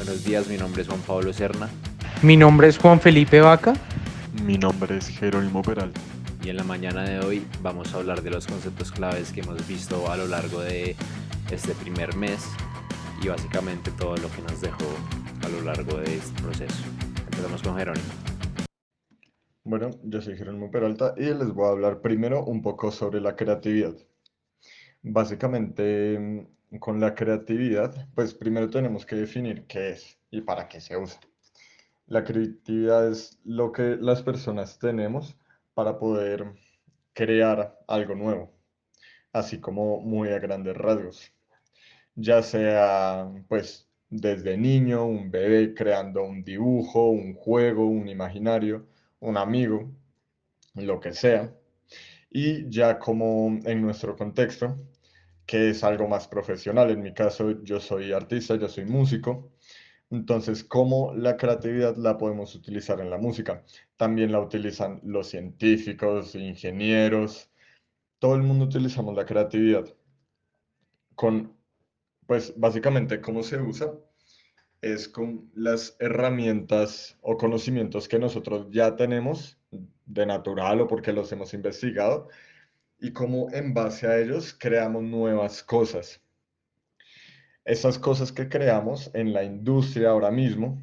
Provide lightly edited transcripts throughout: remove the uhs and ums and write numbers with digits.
Buenos días, mi nombre es Juan Pablo Serna Mi nombre es Juan Felipe Vaca. Mi nombre es Jerónimo Peralta. y en la mañana de hoy vamos a hablar de los conceptos claves que hemos visto a lo largo de este primer mes y básicamente todo lo que nos dejó a lo largo de este proceso. Empezamos con Jerónimo. Bueno, yo soy Jerónimo Peralta y les voy a hablar primero un poco sobre la creatividad. Básicamente, con la creatividad, pues primero tenemos que definir qué es y para qué se usa. La creatividad es lo que las personas tenemos para poder crear algo nuevo, así como muy a grandes rasgos. Ya sea, pues, desde niño, un bebé creando un dibujo, un juego, un imaginario, un amigo, lo que sea. Y ya como en nuestro contexto, que es algo más profesional. En mi caso, yo soy artista, yo soy músico. Entonces, ¿cómo la creatividad la podemos utilizar en la música? También la utilizan los científicos, ingenieros. Todo el mundo utilizamos la creatividad con, pues básicamente, ¿cómo se usa? Es con las herramientas o conocimientos que nosotros ya tenemos de natural o porque los hemos investigado y cómo en base a ellos creamos nuevas cosas. Esas cosas que creamos en la industria ahora mismo,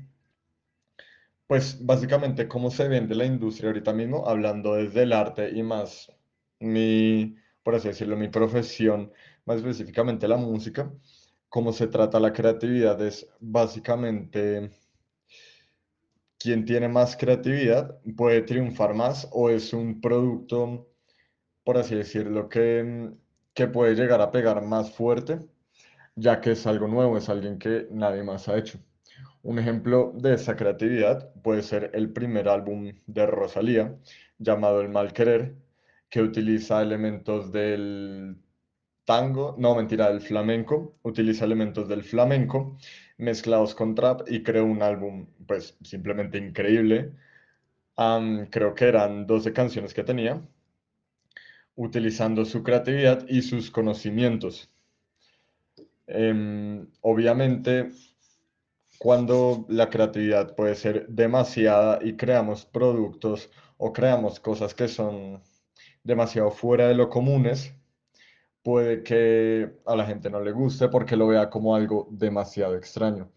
pues básicamente cómo se vende la industria ahorita mismo, hablando desde el arte y más por así decirlo, mi profesión, más específicamente la música, cómo se trata la creatividad es básicamente quien tiene más creatividad puede triunfar más o es un producto, por así decirlo, que puede llegar a pegar más fuerte, ya que es algo nuevo, es alguien que nadie más ha hecho. Un ejemplo de esa creatividad puede ser el primer álbum de Rosalía, llamado El Mal Querer, que utiliza elementos del tango, no mentira, del flamenco, utiliza elementos del flamenco mezclados con trap y creó un álbum pues simplemente increíble. Creo que eran 12 canciones que tenía, utilizando su creatividad y sus conocimientos. Obviamente, cuando la creatividad puede ser demasiada y creamos productos o creamos cosas que son demasiado fuera de lo comunes, puede que a la gente no le guste porque lo vea como algo demasiado extraño.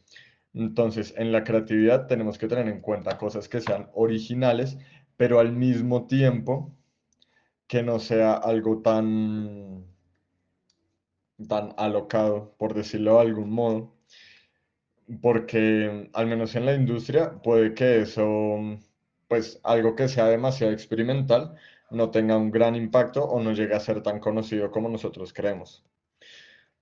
Entonces, en la creatividad tenemos que tener en cuenta cosas que sean originales, pero al mismo tiempo que no sea algo tan alocado, por decirlo de algún modo, porque al menos en la industria puede que eso, pues algo que sea demasiado experimental, no tenga un gran impacto o no llegue a ser tan conocido como nosotros creemos.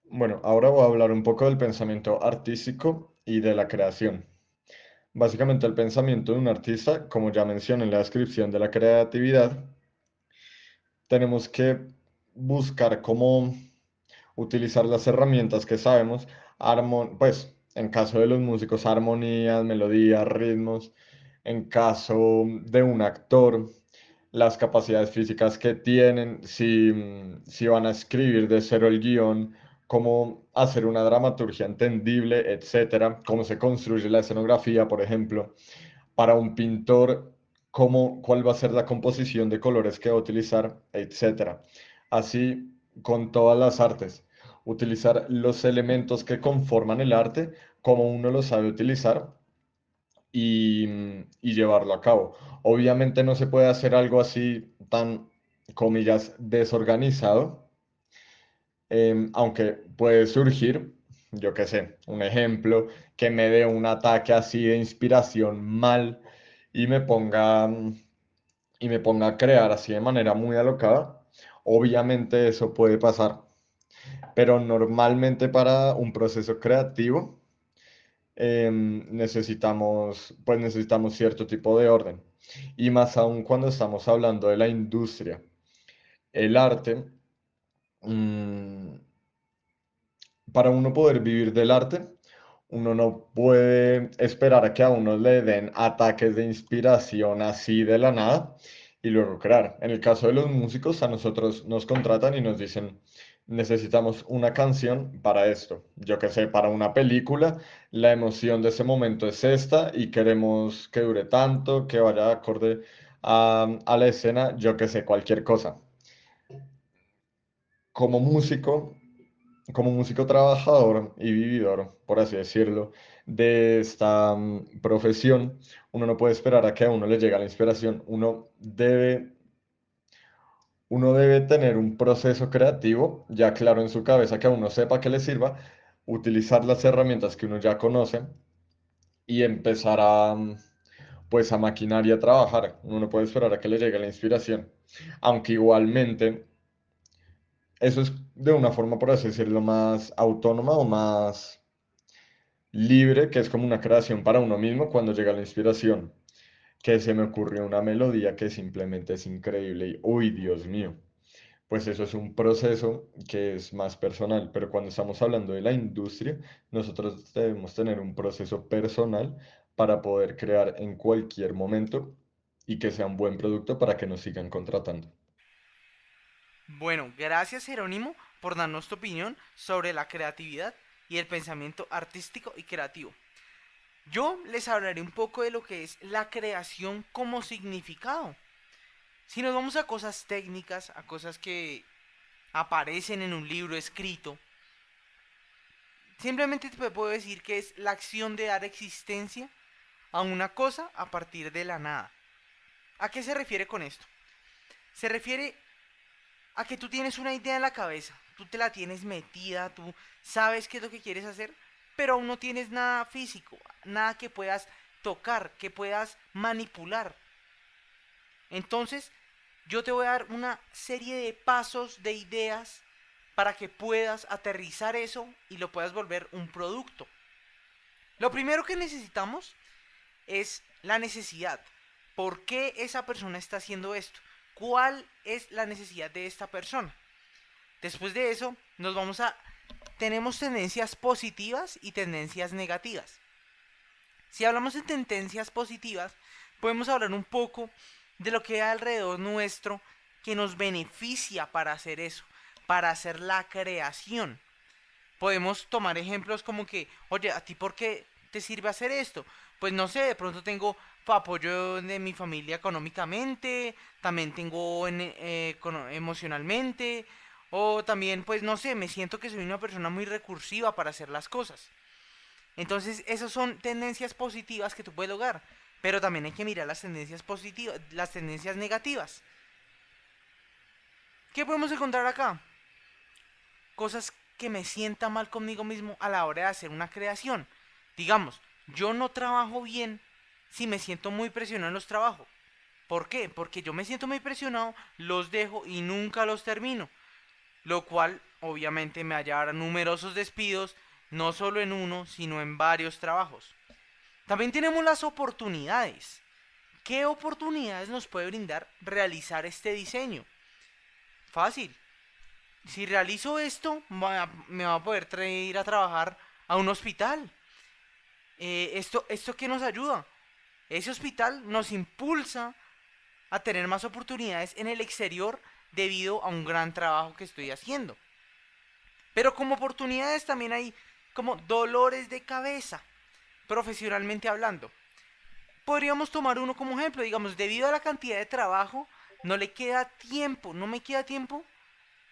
Bueno, ahora voy a hablar un poco del pensamiento artístico y de la creación. Básicamente el pensamiento de un artista, como ya mencioné en la descripción de la creatividad, tenemos que buscar cómo utilizar las herramientas que sabemos, pues en caso de los músicos, armonías, melodías, ritmos, en caso de un actor, las capacidades físicas que tienen, si van a escribir de cero el guión, cómo hacer una dramaturgia entendible, etcétera, cómo se construye la escenografía, por ejemplo, para un pintor, cuál va a ser la composición de colores que va a utilizar, etcétera. Así con todas las artes, utilizar los elementos que conforman el arte, como uno lo sabe utilizar y llevarlo a cabo. Obviamente no se puede hacer algo así tan, comillas, desorganizado, aunque puede surgir, yo qué sé, un ejemplo, que me dé un ataque así de inspiración mal y me ponga a crear así de manera muy alocada. Obviamente eso puede pasar, pero normalmente para un proceso creativo necesitamos cierto tipo de orden. Y más aún cuando estamos hablando de la industria. El arte, mm, para uno poder vivir del arte, uno no puede esperar a que a uno le den ataques de inspiración así de la nada y luego crear. En el caso de los músicos, a nosotros nos contratan y nos dicen, necesitamos una canción para esto. Yo qué sé, para una película, la emoción de ese momento es esta y queremos que dure tanto, que vaya acorde a la escena, yo qué sé, cualquier cosa. Como músico, como músico trabajador y vividor, por así decirlo, de esta profesión, uno no puede esperar a que a uno le llegue la inspiración. Uno debe tener un proceso creativo, ya claro en su cabeza, que a uno sepa que le sirva, utilizar las herramientas que uno ya conoce y empezar pues a maquinar y a trabajar. Uno no puede esperar a que le llegue la inspiración, aunque igualmente eso es de una forma, por así decirlo, más autónoma o más libre, que es como una creación para uno mismo cuando llega la inspiración, que se me ocurrió una melodía que simplemente es increíble y, uy, Dios mío. Pues eso es un proceso que es más personal, pero cuando estamos hablando de la industria, nosotros debemos tener un proceso personal para poder crear en cualquier momento y que sea un buen producto para que nos sigan contratando. Bueno, gracias Jerónimo por darnos tu opinión sobre la creatividad y el pensamiento artístico y creativo. Yo les hablaré un poco de lo que es la creación como significado. Si nos vamos a cosas técnicas, a cosas que aparecen en un libro escrito, simplemente te puedo decir que es la acción de dar existencia a una cosa a partir de la nada. ¿A qué se refiere con esto? Se refiere a que tú tienes una idea en la cabeza, tú te la tienes metida, tú sabes qué es lo que quieres hacer, pero aún no tienes nada físico, nada que puedas tocar, que puedas manipular. Entonces, yo te voy a dar una serie de pasos, de ideas, para que puedas aterrizar eso y lo puedas volver un producto. Lo primero que necesitamos es la necesidad. ¿Por qué esa persona está haciendo esto? ¿Cuál es la necesidad de esta persona? Después de eso, nos vamos a... Tenemos tendencias positivas y tendencias negativas. Si hablamos de tendencias positivas, podemos hablar un poco de lo que hay alrededor nuestro que nos beneficia para hacer eso, para hacer la creación. Podemos tomar ejemplos como que, oye, ¿a ti por qué te sirve hacer esto? Pues no sé, de pronto tengo apoyo de mi familia económicamente, también tengo emocionalmente, o también, pues no sé, me siento que soy una persona muy recursiva para hacer las cosas. Entonces, esas son tendencias positivas que tú puedes lograr, pero también hay que mirar las tendencias positivas, las tendencias negativas. ¿Qué podemos encontrar acá? Cosas que me sienta mal conmigo mismo a la hora de hacer una creación. Digamos, yo no trabajo bien si me siento muy presionado en los trabajos. ¿Por qué? Porque yo me siento muy presionado, los dejo y nunca los termino. Lo cual obviamente me hallará numerosos despidos, no solo en uno, sino en varios trabajos. También tenemos las oportunidades. ¿Qué oportunidades nos puede brindar realizar este diseño? Fácil. Si realizo esto, me va a poder ir a trabajar a un hospital. ¿Esto qué nos ayuda? Ese hospital nos impulsa a tener más oportunidades en el exterior debido a un gran trabajo que estoy haciendo. Pero como oportunidades también hay como dolores de cabeza, profesionalmente hablando. Podríamos tomar uno como ejemplo, digamos, debido a la cantidad de trabajo, no le queda tiempo, no me queda tiempo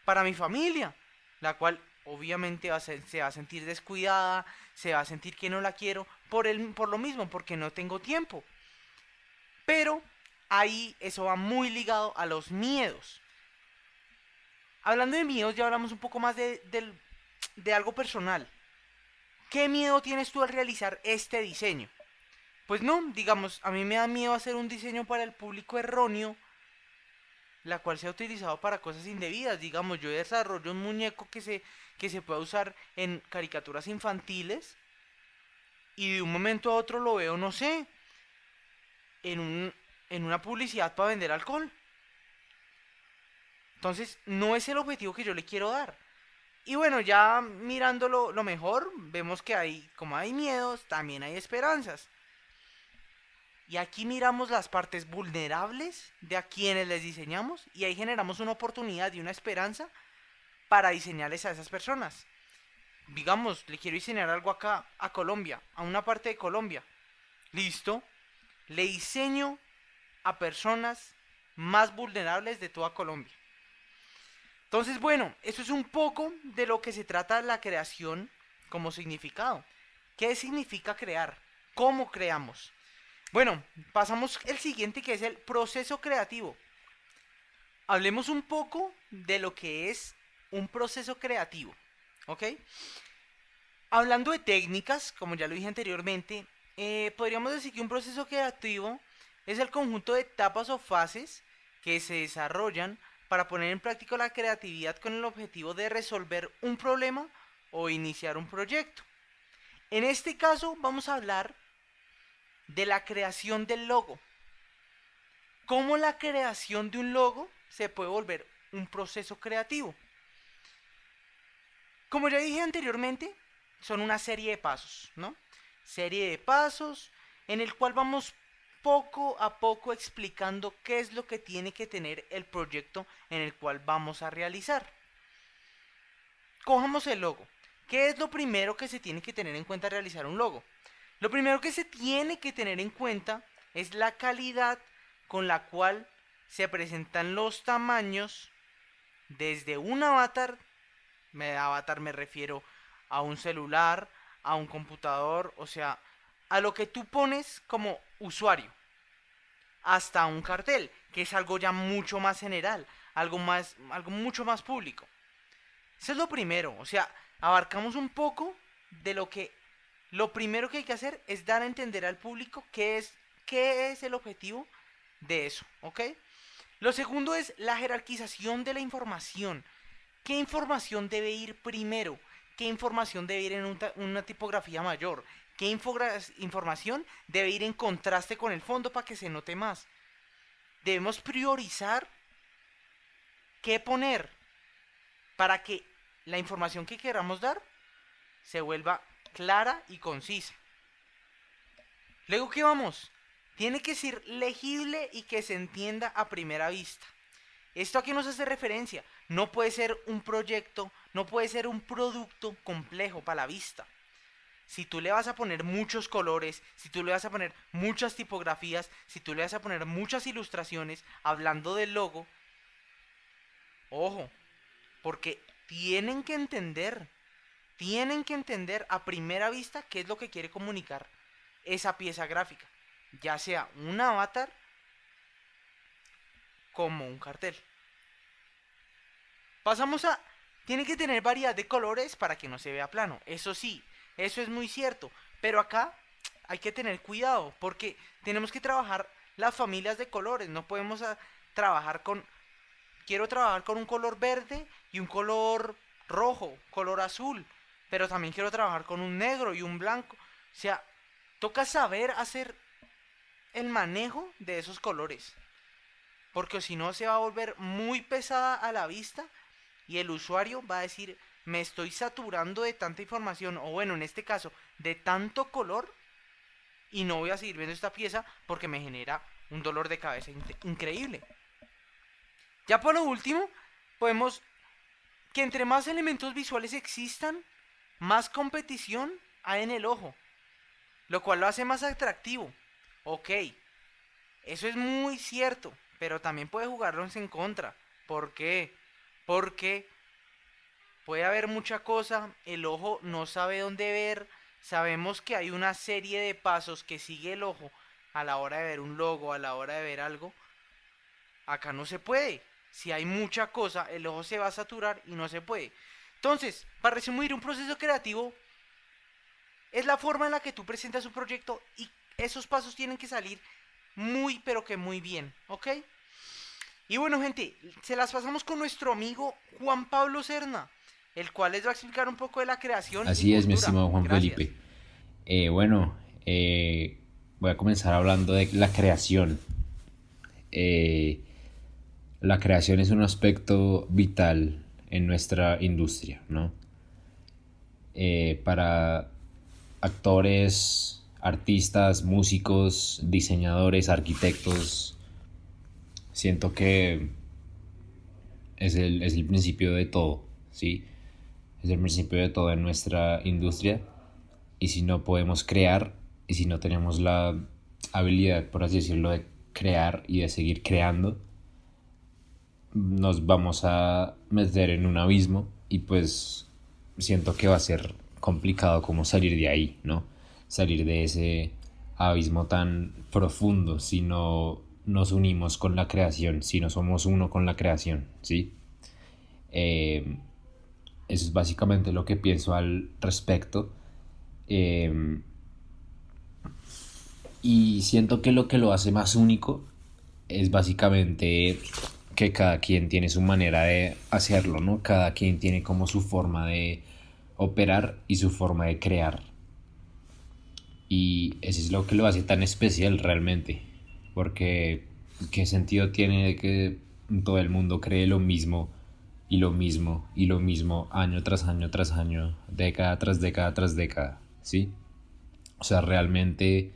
para mi familia, la cual obviamente se va a sentir descuidada, se va a sentir que no la quiero por lo mismo, porque no tengo tiempo. Pero ahí eso va muy ligado a los miedos. Hablando de miedos, ya hablamos un poco más de algo personal. ¿Qué miedo tienes tú al realizar este diseño? Pues no, digamos, a mí me da miedo hacer un diseño para el público erróneo, la cual se ha utilizado para cosas indebidas. Digamos, yo desarrollo un muñeco que se puede usar en caricaturas infantiles y de un momento a otro lo veo, no sé, en, un, en una publicidad para vender alcohol. Entonces, no es el objetivo que yo le quiero dar. Y bueno, ya mirándolo lo mejor, vemos que como hay miedos, también hay esperanzas. Y aquí miramos las partes vulnerables de a quienes les diseñamos y ahí generamos una oportunidad y una esperanza para diseñarles a esas personas. Digamos, le quiero diseñar algo acá a Colombia, a una parte de Colombia. Listo. Le diseño a personas más vulnerables de toda Colombia. Entonces, bueno, eso es un poco de lo que se trata la creación como significado. ¿Qué significa crear? ¿Cómo creamos? Bueno, pasamos al siguiente, que es el proceso creativo. Hablemos un poco de lo que es un proceso creativo, ¿ok? Hablando de técnicas, como ya lo dije anteriormente, podríamos decir que un proceso creativo es el conjunto de etapas o fases que se desarrollan para poner en práctica la creatividad con el objetivo de resolver un problema o iniciar un proyecto. En este caso vamos a hablar de la creación del logo. ¿Cómo la creación de un logo se puede volver un proceso creativo? Como ya dije anteriormente, son una serie de pasos, ¿no? Serie de pasos en el cual vamos poco a poco explicando qué es lo que tiene que tener el proyecto en el cual vamos a realizar. Cojamos el logo. ¿Qué es lo primero que se tiene que tener en cuenta al realizar un logo? Lo primero que se tiene que tener en cuenta es la calidad con la cual se presentan los tamaños desde un avatar. Avatar me refiero a un celular, a un computador, o sea, a lo que tú pones como usuario, hasta un cartel, que es algo ya mucho más general, algo mucho más público. Eso es lo primero, o sea, abarcamos un poco de lo primero que hay que hacer es dar a entender al público qué es el objetivo de eso, ¿ok? Lo segundo es la jerarquización de la información. ¿Qué información debe ir primero? ¿Qué información debe ir en una tipografía mayor? ¿Qué información debe ir en contraste con el fondo para que se note más? Debemos priorizar qué poner para que la información que queramos dar se vuelva clara y concisa. Luego, ¿qué vamos? Tiene que ser legible y que se entienda a primera vista. ¿Esto a qué nos hace referencia? No puede ser un proyecto, no puede ser un producto complejo para la vista. Si tú le vas a poner muchos colores, si tú le vas a poner muchas tipografías, si tú le vas a poner muchas ilustraciones, hablando del logo, ojo, porque tienen que entender a primera vista qué es lo que quiere comunicar esa pieza gráfica, ya sea un avatar como un cartel. Pasamos a, tiene que tener variedad de colores para que no se vea plano. Eso sí, eso es muy cierto, pero acá hay que tener cuidado porque tenemos que trabajar las familias de colores. No podemos trabajar con, quiero trabajar con un color verde y un color rojo, color azul, pero también quiero trabajar con un negro y un blanco. O sea, toca saber hacer el manejo de esos colores, porque si no se va a volver muy pesada a la vista y el usuario va a decir, me estoy saturando de tanta información, o bueno, en este caso, de tanto color, y no voy a seguir viendo esta pieza porque me genera un dolor de cabeza increíble. Ya por lo último, podemos que entre más elementos visuales existan, más competición hay en el ojo, lo cual lo hace más atractivo. Ok, eso es muy cierto, pero también puede jugarnos en contra. ¿Por qué? Porque puede haber mucha cosa, el ojo no sabe dónde ver. Sabemos que hay una serie de pasos que sigue el ojo a la hora de ver un logo, a la hora de ver algo. Acá no se puede. Si hay mucha cosa, el ojo se va a saturar y no se puede. Entonces, para resumir, un proceso creativo es la forma en la que tú presentas un proyecto y esos pasos tienen que salir muy, pero que muy bien, ¿ok? Y bueno, gente, se las pasamos con nuestro amigo Juan Pablo Serna, el cual les va a explicar un poco de la creación. Así y es, mi cultura. estimado Juan Gracias. Felipe. Voy a comenzar hablando de la creación. La creación es un aspecto vital en nuestra industria, ¿no? Para actores, artistas, músicos, diseñadores, arquitectos, siento que es el principio de todo, ¿sí? Es el principio de todo en nuestra industria. Y si no podemos crear, y si no tenemos la habilidad, por así decirlo, de crear y de seguir creando, nos vamos a meter en un abismo y pues siento que va a ser complicado como salir de ahí, ¿no? Salir de ese abismo tan profundo si no nos unimos con la creación, si no somos uno con la creación, ¿sí? Eh, Eso es básicamente lo que pienso al respecto. Eh, y siento que lo hace más único es básicamente que cada quien tiene su manera de hacerlo, ¿no? Cada quien tiene como su forma de operar y su forma de crear. Y eso es lo que lo hace tan especial realmente. Porque ¿qué sentido tiene de que todo el mundo cree lo mismo y lo mismo y lo mismo año tras año tras año, década tras década tras década? ¿Sí? O sea, realmente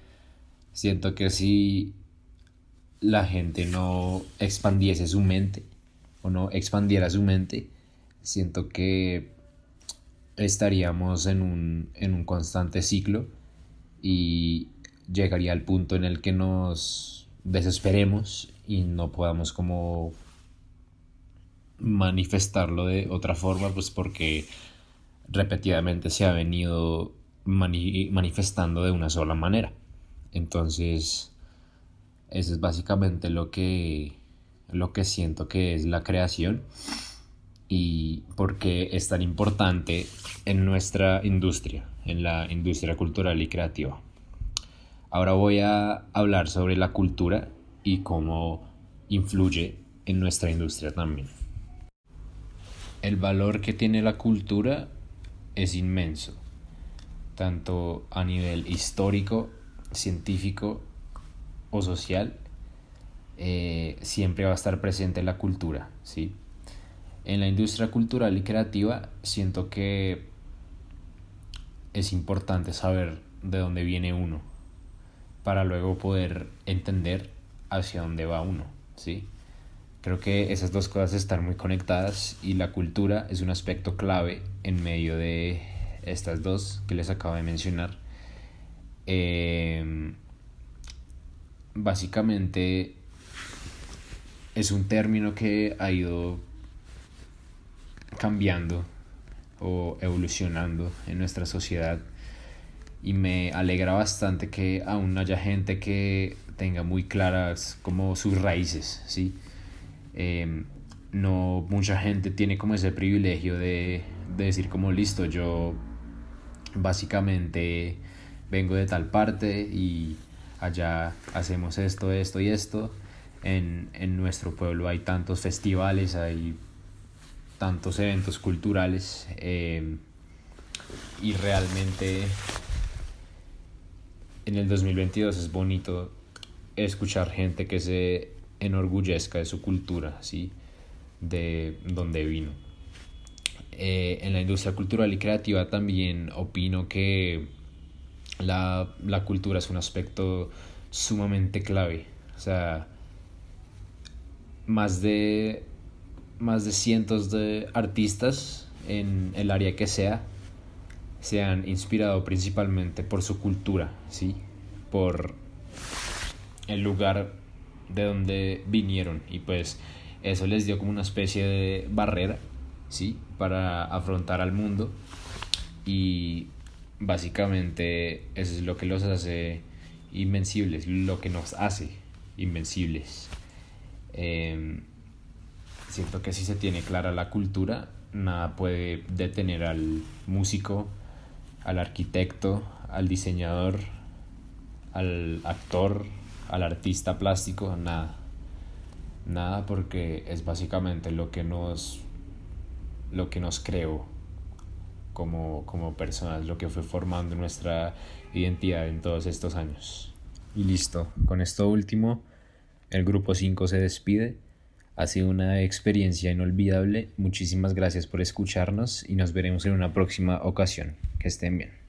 siento que si la gente no expandiese su mente o no expandiera su mente, siento que estaríamos en un constante ciclo y llegaría al punto en el que nos desesperemos y no podamos como manifestarlo de otra forma, pues porque repetidamente se ha venido manifestando de una sola manera. Entonces, eso es básicamente lo que siento que es la creación y por qué es tan importante en nuestra industria, en la industria cultural y creativa. Ahora voy a hablar sobre la cultura y cómo influye en nuestra industria también. El valor que tiene la cultura es inmenso, tanto a nivel histórico, científico o social. Siempre va a estar presente la cultura, ¿sí? En la industria cultural y creativa siento que es importante saber de dónde viene uno para luego poder entender hacia dónde va uno, ¿sí? Creo que esas dos cosas están muy conectadas y la cultura es un aspecto clave en medio de estas dos que les acabo de mencionar. Básicamente es un término que ha ido cambiando o evolucionando en nuestra sociedad y me alegra bastante que aún haya gente que tenga muy claras como sus raíces, ¿sí? No mucha gente tiene como ese privilegio de decir como listo, yo básicamente vengo de tal parte y allá hacemos esto, esto y esto. En nuestro pueblo hay tantos festivales, hay tantos eventos culturales y realmente en el 2022 es bonito escuchar gente que se enorgullezca de su cultura, ¿sí? De donde vino. En la industria cultural y creativa también opino que la cultura es un aspecto sumamente clave. O sea, más de cientos de artistas en el área que sea se han inspirado principalmente por su cultura, ¿sí? Por el lugar de donde vinieron y pues eso les dio como una especie de barrera, ¿sí? Para afrontar al mundo y básicamente eso es lo que los hace invencibles, lo que nos hace invencibles. Siento que si se tiene clara la cultura, nada puede detener al músico, al arquitecto, al diseñador, al actor, al artista plástico, nada. Nada, porque es básicamente lo que nos creó como personas, lo que fue formando nuestra identidad en todos estos años. Y listo, con esto último, el grupo 5 se despide. Ha sido una experiencia inolvidable. Muchísimas gracias por escucharnos y nos veremos en una próxima ocasión. Que estén bien.